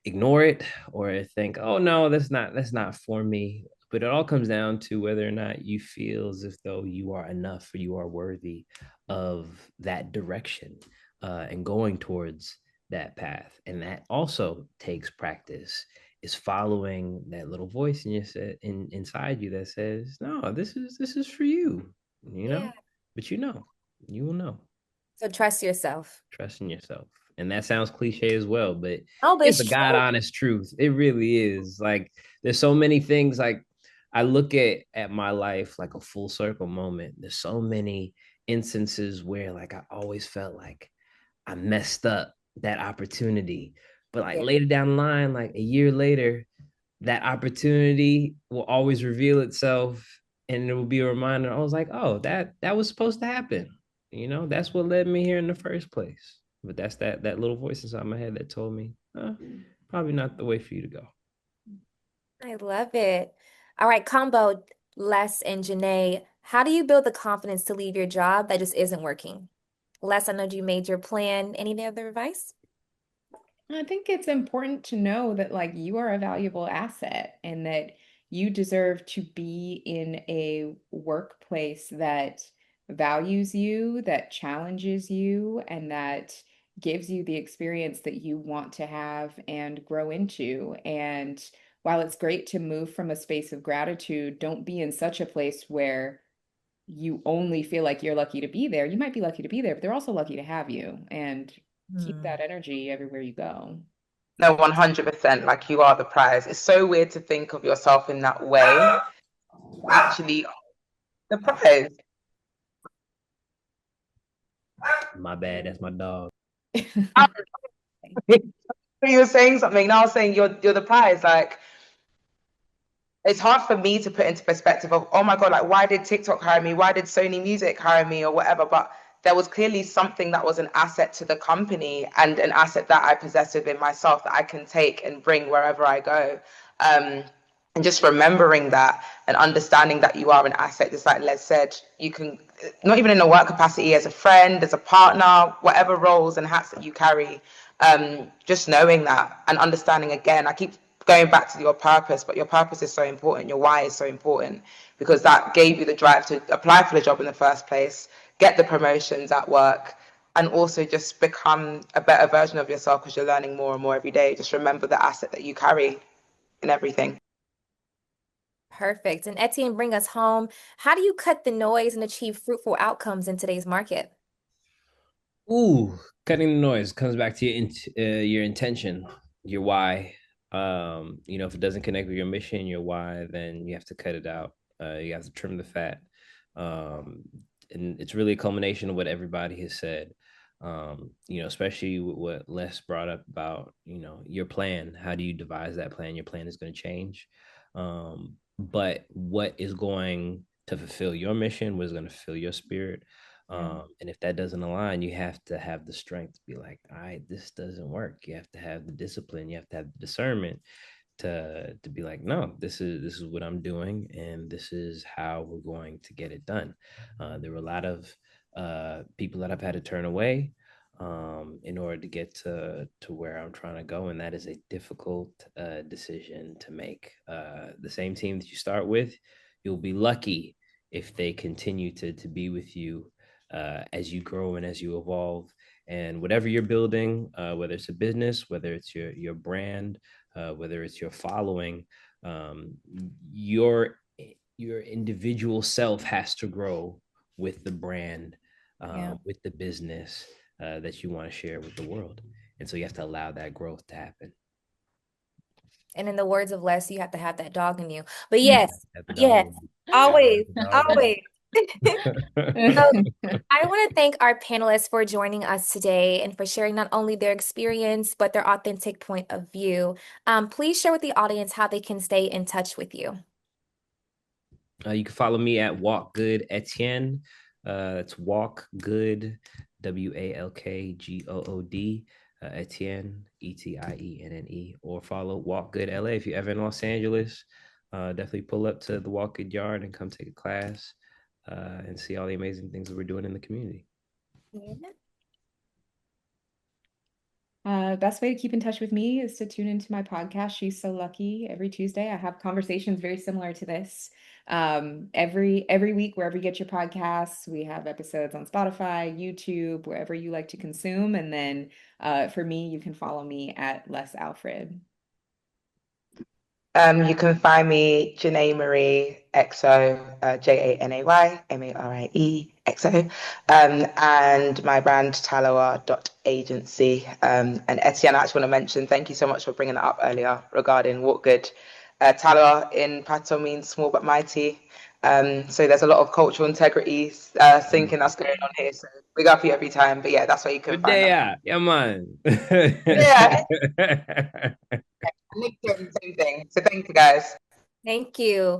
ignore it or think, oh no, that's not for me. But it all comes down to whether or not you feel as if though you are enough or you are worthy of that direction, and going towards that path. And that also takes practice, is following that little voice inside you that says, no, this is for you, you Yeah. know. But you will know. So trust yourself. Trust in yourself. And that sounds cliche as well, but Oh, but it's a it's God true. honest truth. It really is. Like, there's so many things. Like, I look at my life like a full circle moment. There's so many instances where like I always felt like I messed up that opportunity. But like Yeah. later down the line, like a year later, that opportunity will always reveal itself, and it will be a reminder. I was like, oh, that was supposed to happen. That's what led me here in the first place. But that's that little voice inside my head that told me, probably not the way for you to go. I love it. All right, combo, Les and Janae, how do you build the confidence to leave your job that just isn't working? Les, I know you made your plan. Any other advice? I think it's important to know that like you are a valuable asset and that you deserve to be in a workplace that values you, that challenges you, and that gives you the experience that you want to have and grow into. And while it's great to move from a space of gratitude, don't be in such a place where you only feel like you're lucky to be there. You might be lucky to be there, but they're also lucky to have you and keep Hmm. that energy everywhere you go. No, 100%. Like, you are the prize. It's so weird to think of yourself in that way. Actually, the prize. My bad. That's my dog. You were saying something. Now I was saying you're the prize. Like, it's hard for me to put into perspective of, oh my God, like why did TikTok hire me? Why did Sony Music hire me or whatever? But there was clearly something that was an asset to the company and an asset that I possess within myself that I can take and bring wherever I go. And just remembering that and understanding that you are an asset, just like Les said, you can, not even in a work capacity, as a friend, as a partner, whatever roles and hats that you carry, just knowing that and understanding again. I keep going back to your purpose, but your purpose is so important. Your why is so important because that gave you the drive to apply for the job in the first place, get the promotions at work, and also just become a better version of yourself because you're learning more and more every day. Just remember the asset that you carry in everything. Perfect. And Etienne, bring us home. How do you cut the noise and achieve fruitful outcomes in today's market? Ooh, cutting the noise comes back to your intention, your why. If it doesn't connect with your mission, your why, then you have to cut it out. You have to trim the fat. Um, and it's really a culmination of what everybody has said. Especially what Les brought up about, your plan. How do you devise that plan? Your plan is going to change. But what is going to fulfill your mission, what is going to fulfill your spirit? And if that doesn't align, you have to have the strength to be like, all right, this doesn't work. You have to have the discipline, you have to have the discernment to be like, no, this is what I'm doing, and this is how we're going to get it done. There were a lot of people that I've had to turn away in order to get to where I'm trying to go, and that is a difficult decision to make. The same team that you start with, you'll be lucky if they continue to be with you as you grow and as you evolve. And whatever you're building, whether it's a business, whether it's your brand, whether it's your following, um, your your individual self has to grow with the brand, with the business that you want to share with the world. And so you have to allow that growth to happen. And in the words of Les, you have to have that dog in you. But yes, Yes, always, always. So always. I want to thank our panelists for joining us today and for sharing not only their experience, but their authentic point of view. Please share with the audience how they can stay in touch with you. You can follow me at WalkGood Etienne. That's WalkGood, WalkGood, Etienne, Etienne, or follow WalkGood LA if you're ever in Los Angeles. Definitely pull up to the WalkGood Yard and come take a class and see all the amazing things that we're doing in the community. Yeah. Best way to keep in touch with me is to tune into my podcast, She's So Lucky. Every Tuesday, I have conversations very similar to this. Every week, wherever you get your podcasts, we have episodes on Spotify, YouTube, wherever you like to consume. And then for me, you can follow me at Les Alfred. You can find me Janay Marie XO, JANAY MARIE XO, and my brand TALLWAH Agency. And Etienne, I actually want to mention, thank you so much for bringing that up earlier regarding WalkGood. TALLWAH in Pato means small but mighty. So there's a lot of cultural integrity thinking that's going on here. So we go for you every time. But yeah, that's where you can find them. Yeah, man. Yeah. LinkedIn, same thing. So thank you guys. Thank you.